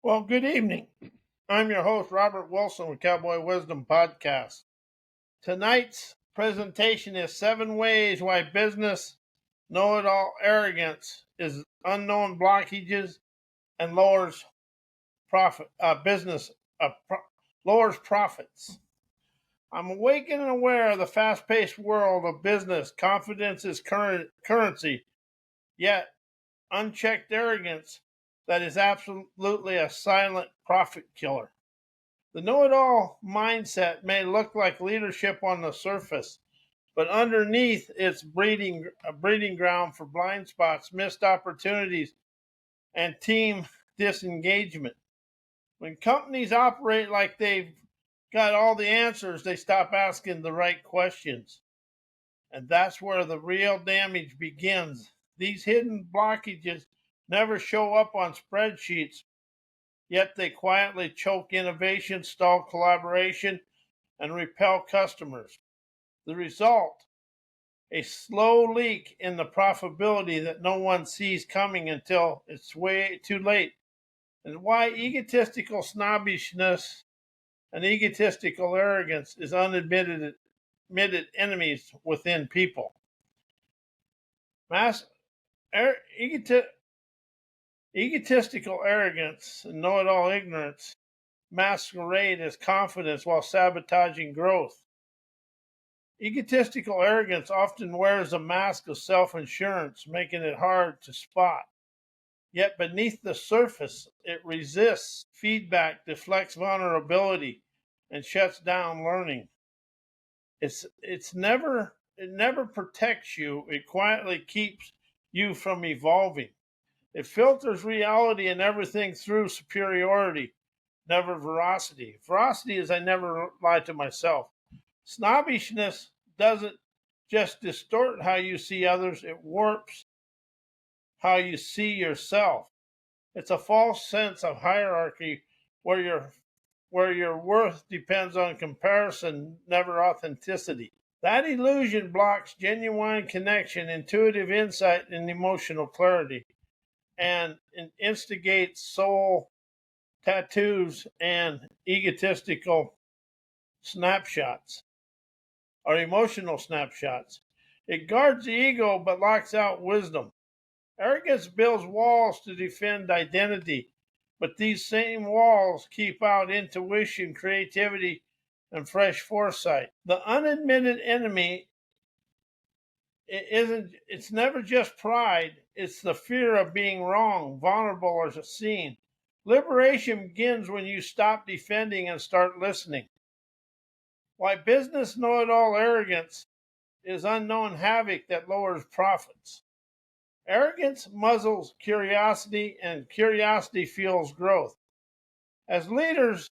Well, good evening. I'm your host, Robert Wilson with Cowboy Wisdom Podcast. Tonight's presentation is 7 ways why business know-it-all arrogance is unknown blockages and lowers lowers profits. I'm awakened and aware of the fast-paced world of business. Confidence is currency, yet unchecked arrogance that is absolutely a silent profit killer. The know-it-all mindset may look like leadership on the surface, but underneath it's a breeding ground for blind spots, missed opportunities, and team disengagement. When companies operate like they've got all the answers, they stop asking the right questions. And that's where the real damage begins. These hidden blockages never show up on spreadsheets, yet they quietly choke innovation, stall collaboration, and repel customers. The result, a slow leak in the profitability that no one sees coming until it's way too late. And why egotistical snobbishness and egotistical arrogance is unadmitted enemies within people. Er, Egotistical arrogance and know-it-all ignorance masquerade as confidence while sabotaging growth. Egotistical arrogance often wears a mask of self-assurance, making it hard to spot. Yet beneath the surface, it resists feedback, deflects vulnerability, and shuts down learning. It never protects you. It quietly keeps you from evolving. It filters reality and everything through superiority, never veracity. Veracity is I never lie to myself. Snobbishness doesn't just distort how you see others, it warps how you see yourself. It's a false sense of hierarchy where your worth depends on comparison, never authenticity. That illusion blocks genuine connection, intuitive insight, and emotional clarity, and instigates soul tattoos and egotistical snapshots or emotional snapshots. It guards the ego but locks out wisdom. Arrogance builds walls to defend identity, but these same walls keep out intuition, creativity, and fresh foresight. The unadmitted enemy it's never just pride, it's the fear of being wrong, vulnerable, or seen. Liberation begins when you stop defending and start listening. Why business know-it-all arrogance is unknown havoc that lowers profits. Arrogance muzzles curiosity, and curiosity fuels growth. As leaders,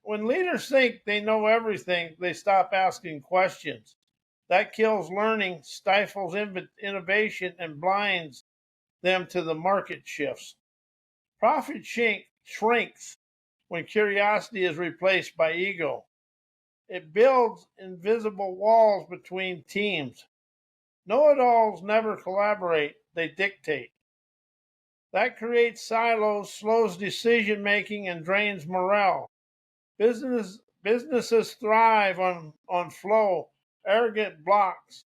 when leaders think they know everything, they stop asking questions. That kills learning, stifles innovation, and blinds them to the market shifts. Profit shrinks when curiosity is replaced by ego. It builds invisible walls between teams. Know-it-alls never collaborate, they dictate. That creates silos, slows decision making, and drains morale. Businesses thrive on flow. Arrogant blocks.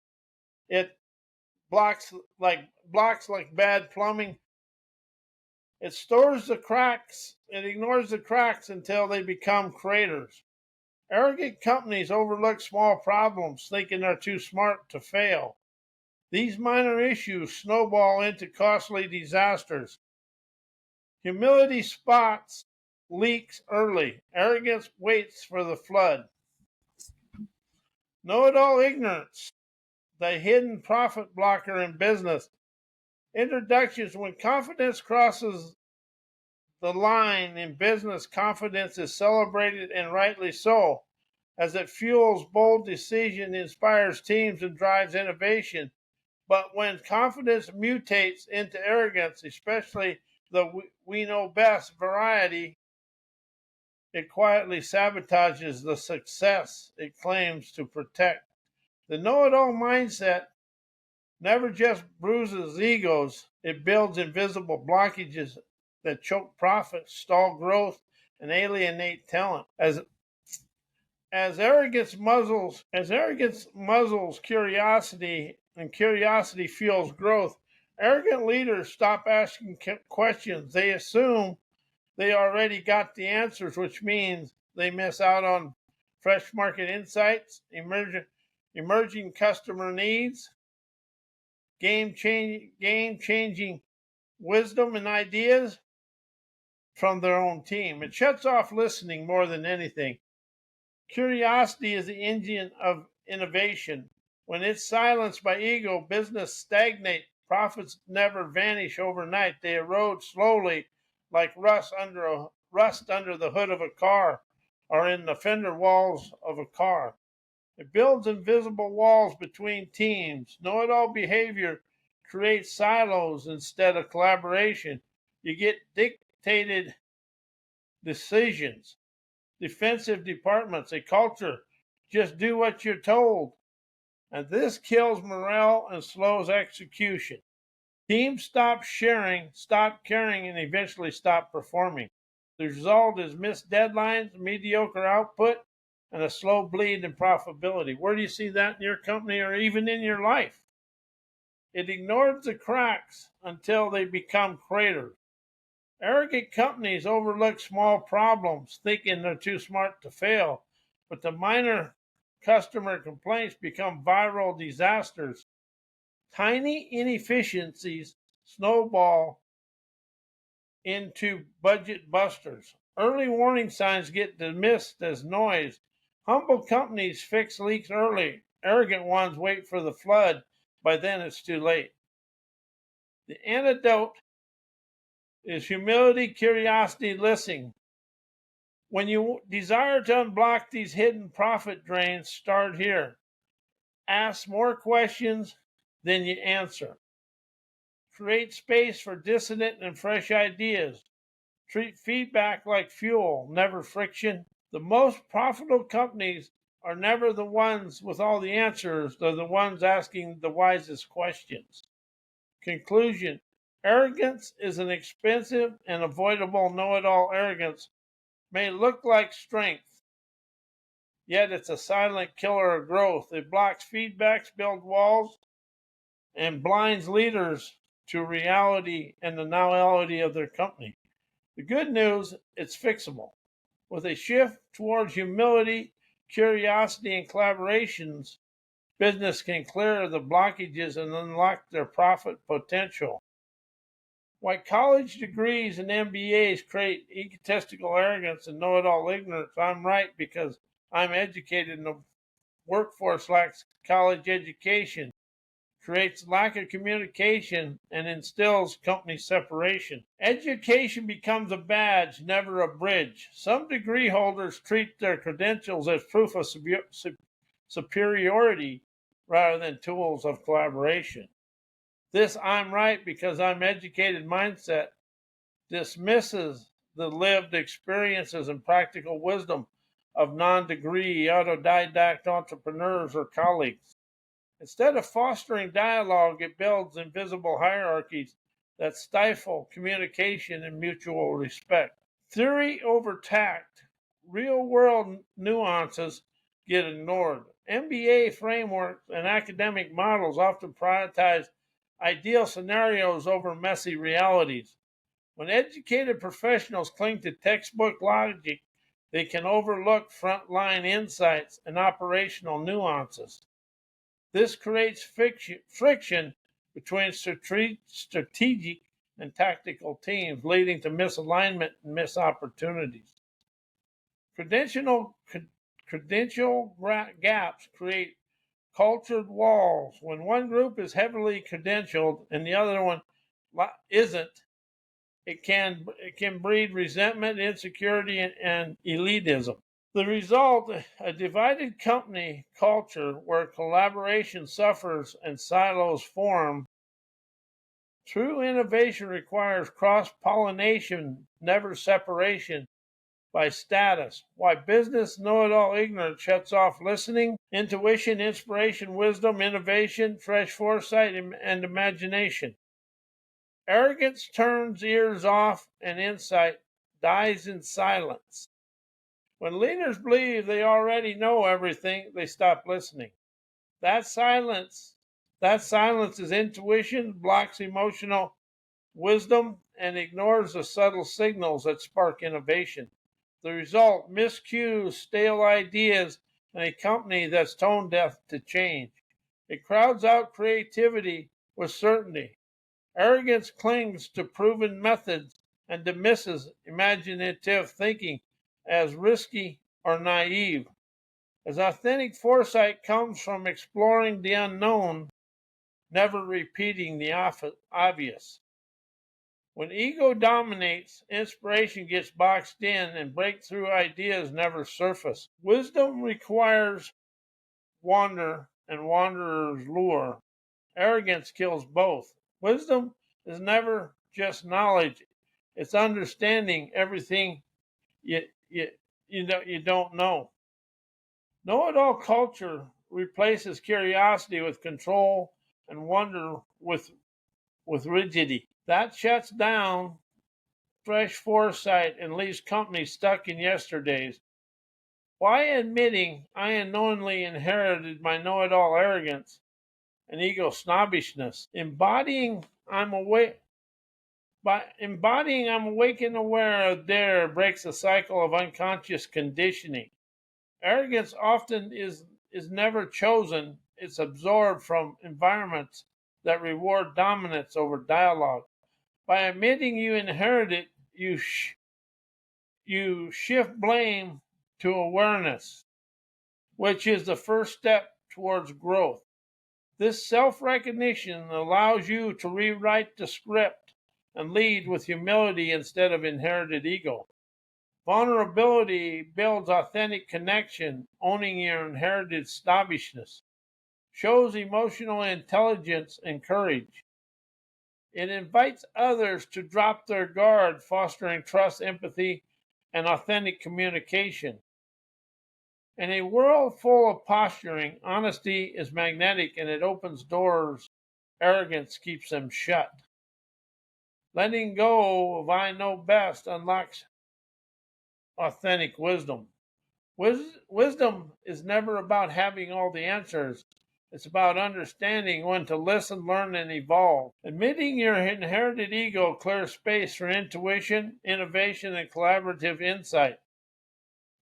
It blocks like bad plumbing. It stores the cracks. It ignores the cracks until they become craters. Arrogant companies overlook small problems, thinking they're too smart to fail. These minor issues snowball into costly disasters. Humility spots leaks early. Arrogance waits for the flood. Know-it-all ignorance, the hidden profit blocker in business. Introductions. When confidence crosses the line in business, confidence is celebrated, and rightly so, as it fuels bold decision, inspires teams, and drives innovation. But when confidence mutates into arrogance, especially the we know best variety, it quietly sabotages the success it claims to protect. The know-it-all mindset never just bruises egos, it builds invisible blockages that choke profits, stall growth, and alienate talent. As arrogance muzzles curiosity and curiosity fuels growth, arrogant leaders stop asking questions. They assume they already got the answers, which means they miss out on fresh market insights, emerging customer needs, game-changing wisdom and ideas from their own team. It shuts off listening more than anything. Curiosity is the engine of innovation. When it's silenced by ego, business stagnate. Profits never vanish overnight. They erode slowly like rust under the hood of a car or in the fender walls of a car. It builds invisible walls between teams. Know-it-all behavior creates silos instead of collaboration. You get dictated decisions, defensive departments, a culture. Just do what you're told. And this kills morale and slows execution. Teams stop sharing, stop caring, and eventually stop performing. The result is missed deadlines, mediocre output, and a slow bleed in profitability. Where do you see that in your company or even in your life? It ignores the cracks until they become craters. Arrogant companies overlook small problems, thinking they're too smart to fail, but the minor customer complaints become viral disasters. Tiny inefficiencies snowball into budget busters. Early warning signs get dismissed as noise. Humble companies fix leaks early. Arrogant ones wait for the flood. By then, it's too late. The antidote is humility, curiosity, listening. When you desire to unblock these hidden profit drains, start here. Ask more questions than you answer. Create space for dissonant and fresh ideas. Treat feedback like fuel, never friction. The most profitable companies are never the ones with all the answers, they're the ones asking the wisest questions. Conclusion: arrogance is an expensive and avoidable know it all. Arrogance may look like strength, yet it's a silent killer of growth. It blocks feedbacks, builds walls, and blinds leaders to reality and the novelty of their company. The good news, it's fixable. With a shift towards humility, curiosity, and collaborations, business can clear the blockages and unlock their profit potential. Why college degrees and MBAs create egotistical arrogance and know-it-all ignorance. I'm right because I'm educated and the workforce lacks college education, creates lack of communication, and instills company separation. Education becomes a badge, never a bridge. Some degree holders treat their credentials as proof of superiority rather than tools of collaboration. This "I'm right because I'm educated" mindset dismisses the lived experiences and practical wisdom of non-degree autodidact entrepreneurs or colleagues. Instead of fostering dialogue, it builds invisible hierarchies that stifle communication and mutual respect. Theory over tact, real-world nuances get ignored. MBA frameworks and academic models often prioritize ideal scenarios over messy realities. When educated professionals cling to textbook logic, they can overlook frontline insights and operational nuances. This creates friction between strategic and tactical teams, leading to misalignment and missed opportunities. Credential gaps create cultured walls. When one group is heavily credentialed and the other one isn't, it can breed resentment, insecurity, and elitism. The result, a divided company culture where collaboration suffers and silos form. True innovation requires cross-pollination, never separation by status. Why business know-it-all ignorance shuts off listening, intuition, inspiration, wisdom, innovation, fresh foresight, and imagination. Arrogance turns ears off and insight dies in silence. When leaders believe they already know everything, they stop listening. That silence, that silences intuition, blocks emotional wisdom, and ignores the subtle signals that spark innovation. The result, miscues, stale ideas, and a company that's tone deaf to change. It crowds out creativity with certainty. Arrogance clings to proven methods and dismisses imaginative thinking as risky or naive. As authentic foresight comes from exploring the unknown, never repeating the obvious. When ego dominates, inspiration gets boxed in and breakthrough ideas never surface. Wisdom requires wonder and wanderers lure. Arrogance kills both. Wisdom is never just knowledge, it's understanding everything you don't know. Know it all culture replaces curiosity with control and wonder with rigidity. That shuts down fresh foresight and leaves companies stuck in yesterdays. Why admitting I unknowingly inherited my know it all arrogance and ego snobbishness? Embodying I'm awake and aware of dare breaks the cycle of unconscious conditioning. Arrogance often is never chosen, it's absorbed from environments that reward dominance over dialogue. By admitting you inherit it, you shift blame to awareness, which is the first step towards growth. This self recognition allows you to rewrite the script and lead with humility instead of inherited ego. Vulnerability builds authentic connection, owning your inherited snobbishness, shows emotional intelligence and courage. It invites others to drop their guard, fostering trust, empathy, and authentic communication. In a world full of posturing, honesty is magnetic and it opens doors. Arrogance keeps them shut. Letting go of I know best unlocks authentic wisdom. Wisdom is never about having all the answers. It's about understanding when to listen, learn, and evolve. Admitting your inherited ego clears space for intuition, innovation, and collaborative insight.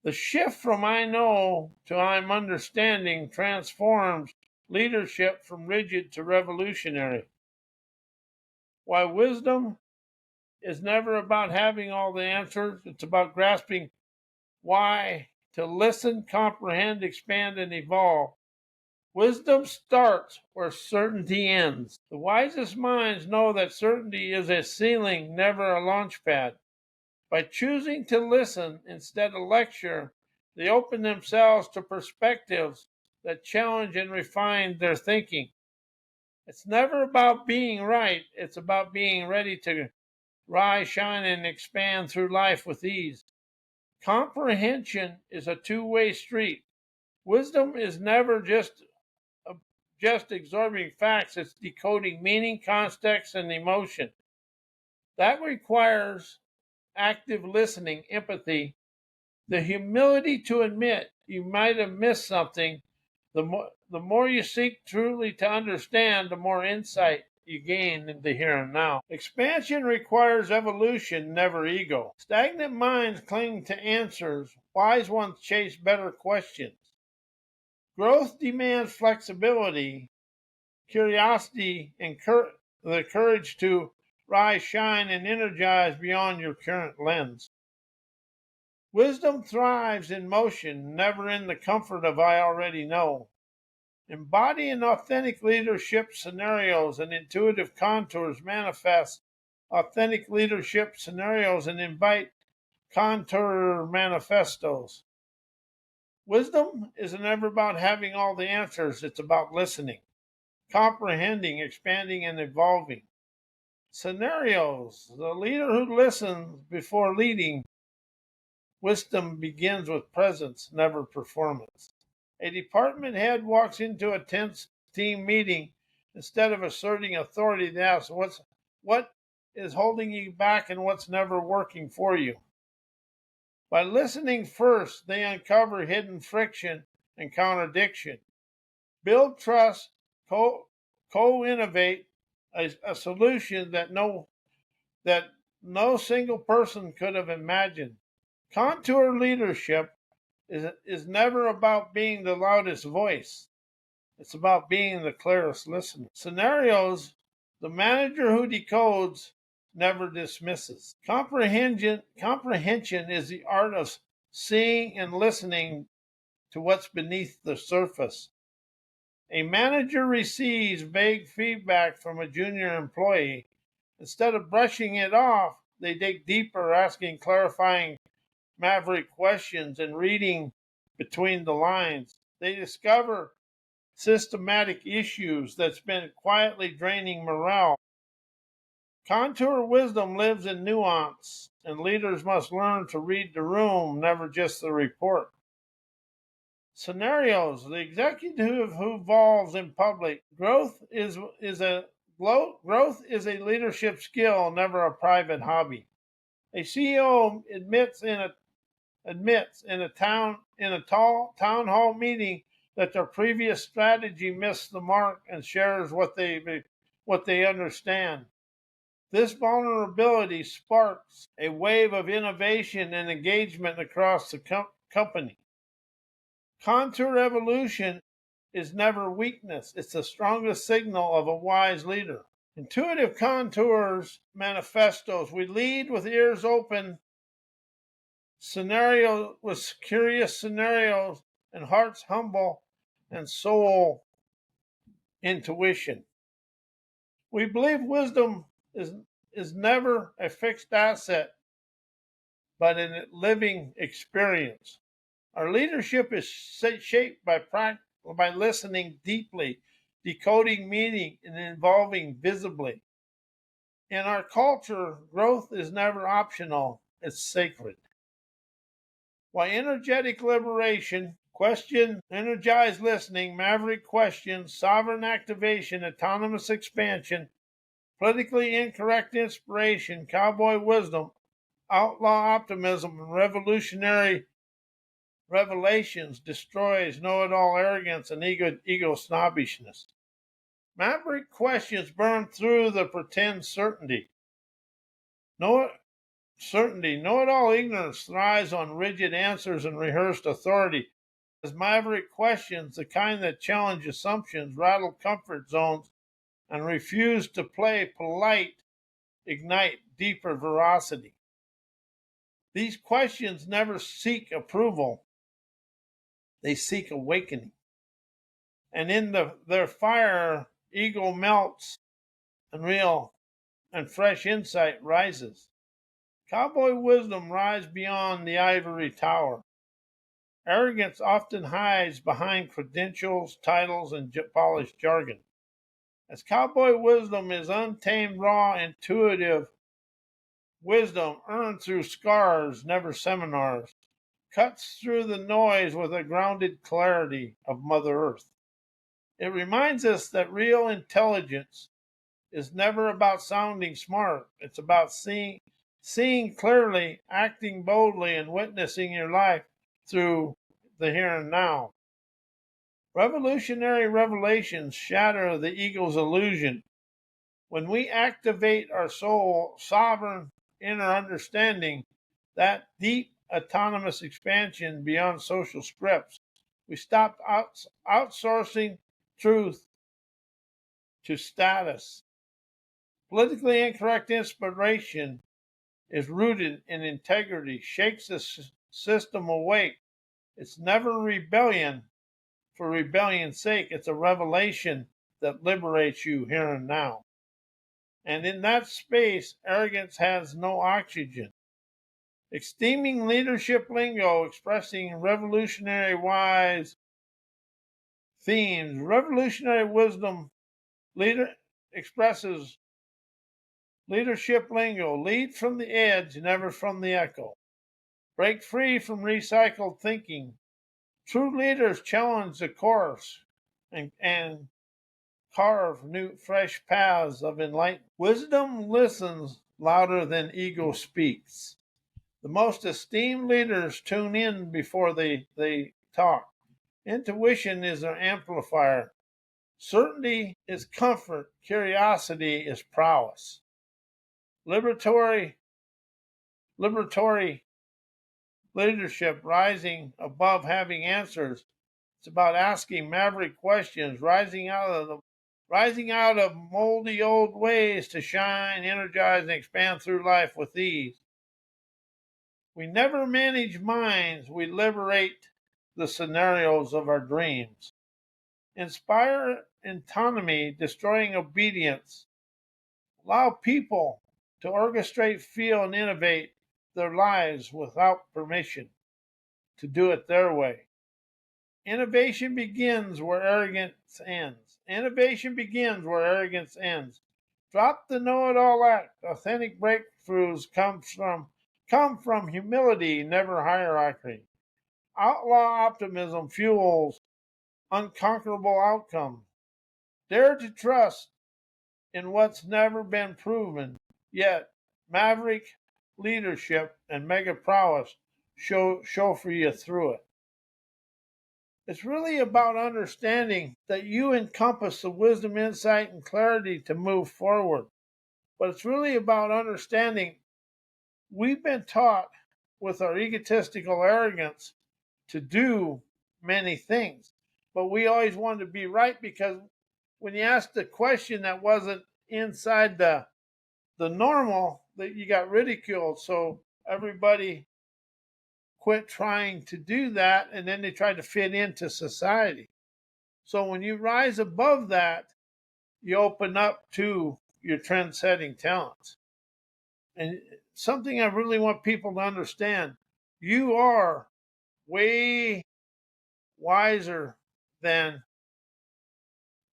The shift from I know to I'm understanding transforms leadership from rigid to revolutionary. Why wisdom is never about having all the answers, it's about grasping why to listen, comprehend, expand, and evolve. Wisdom starts where certainty ends. The wisest minds know that certainty is a ceiling, never a launch pad. By choosing to listen instead of lecture, they open themselves to perspectives that challenge and refine their thinking. It's never about being right, it's about being ready to rise, shine, and expand through life with ease. Comprehension is a two-way street. Wisdom is never just absorbing facts, it's decoding meaning, context, and emotion. That requires active listening, empathy, the humility to admit you might have missed something. The more you seek truly to understand, the more insight you gain in the here and now. Expansion requires evolution, never ego. Stagnant minds cling to answers. Wise ones chase better questions. Growth demands flexibility, curiosity, and the courage to rise, shine, and energize beyond your current lens. Wisdom thrives in motion, never in the comfort of I already know. Embodying authentic leadership scenarios and intuitive contours manifest authentic leadership scenarios and invite contour manifestos. Wisdom is never about having all the answers, it's about listening, comprehending, expanding, and evolving. Scenarios. The leader who listens before leading. Wisdom begins with presence, never performance. A department head walks into a tense team meeting. Instead of asserting authority, they ask, what is holding you back and what's never working for you. By listening first, they uncover hidden friction and contradiction, build trust, co-innovate a solution that no single person could have imagined. Contour leadership is never about being the loudest voice. It's about being the clearest listener. Scenarios, the manager who decodes never dismisses. Comprehension is the art of seeing and listening to what's beneath the surface. A manager receives vague feedback from a junior employee. Instead of brushing it off, they dig deeper, asking clarifying maverick questions and reading between the lines. They discover systematic issues that's been quietly draining morale. Contour wisdom lives in nuance, and leaders must learn to read the room, never just the report. Scenarios, the executive who evolves in public. Growth is a leadership skill, never a private hobby. A CEO admits in a town hall meeting that their previous strategy missed the mark and shares what they understand. This vulnerability sparks a wave of innovation and engagement across the company. Contour evolution is never weakness. It's the strongest signal of a wise leader. Intuitive contours manifestos. We lead with ears open, scenario with curious scenarios, and hearts humble, and soul intuition. We believe wisdom is never a fixed asset, but a living experience. Our leadership is shaped by listening deeply, decoding meaning, and evolving visibly. In our culture, growth is never optional, it's sacred. Why energetic liberation, question, energized listening, maverick questions, sovereign activation, autonomous expansion, politically incorrect inspiration, cowboy wisdom, outlaw optimism, and revolutionary revelations destroys know-it-all arrogance and ego snobbishness. Maverick questions burn through the pretend certainty. Know-it-all ignorance thrives on rigid answers and rehearsed authority. As maverick questions, the kind that challenge assumptions, rattle comfort zones, and refuse to play polite, ignite deeper veracity. These questions never seek approval. They seek awakening. And in their fire, ego melts and real and fresh insight rises. Cowboy wisdom rises beyond the ivory tower. Arrogance often hides behind credentials, titles, and polished jargon. As cowboy wisdom is untamed, raw, intuitive wisdom earned through scars, never seminars, cuts through the noise with a grounded clarity of Mother Earth. It reminds us that real intelligence is never about sounding smart. It's about seeing clearly, acting boldly, and witnessing your life through the here and now. Revolutionary revelations shatter the ego's illusion. When we activate our soul, sovereign inner understanding, that deep autonomous expansion beyond social scripts, we stop outsourcing truth to status. Politically incorrect inspiration is rooted in integrity, shakes the system awake. It's never rebellion for rebellion's sake. It's a revelation that liberates you here and now. And in that space, arrogance has no oxygen. Esteeming leadership lingo, expressing revolutionary wise themes, revolutionary wisdom expresses leadership lingo, lead from the edge, never from the echo. Break free from recycled thinking. True leaders challenge the course and carve new, fresh paths of enlightenment. Wisdom listens louder than ego speaks. The most esteemed leaders tune in before they talk. Intuition is an amplifier. Certainty is comfort. Curiosity is prowess. Liberatory leadership rising above having answers. It's about asking maverick questions, rising out of moldy old ways to shine, energize, and expand through life with ease. We never manage minds, we liberate the scenarios of our dreams. Inspire autonomy, destroying obedience. Allow people to orchestrate, feel, and innovate their lives without permission to do it their way. Innovation begins where arrogance ends. Innovation begins where arrogance ends. Drop the know-it-all act. Authentic breakthroughs come from humility, never hierarchy. Outlaw optimism fuels unconquerable outcomes. Dare to trust in what's never been proven, yet maverick leadership and mega prowess chauffeur you through it. It's really about understanding that you encompass the wisdom, insight, and clarity to move forward. But it's really about understanding we've been taught with our egotistical arrogance to do many things. But we always wanted to be right because when you asked a question that wasn't inside the normal, that you got ridiculed. So everybody quit trying to do that, and then they tried to fit into society. So when you rise above that, you open up to your trend-setting talents. And something I really want people to understand, you are way wiser than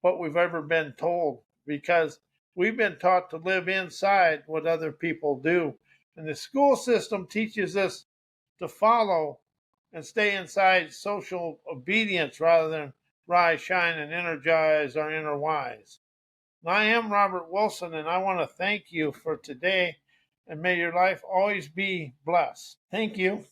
what we've ever been told because we've been taught to live inside what other people do. And the school system teaches us to follow and stay inside social obedience rather than rise, shine, and energize our inner wise. And I am Robert Wilson, and I want to thank you for today, and may your life always be blessed. Thank you.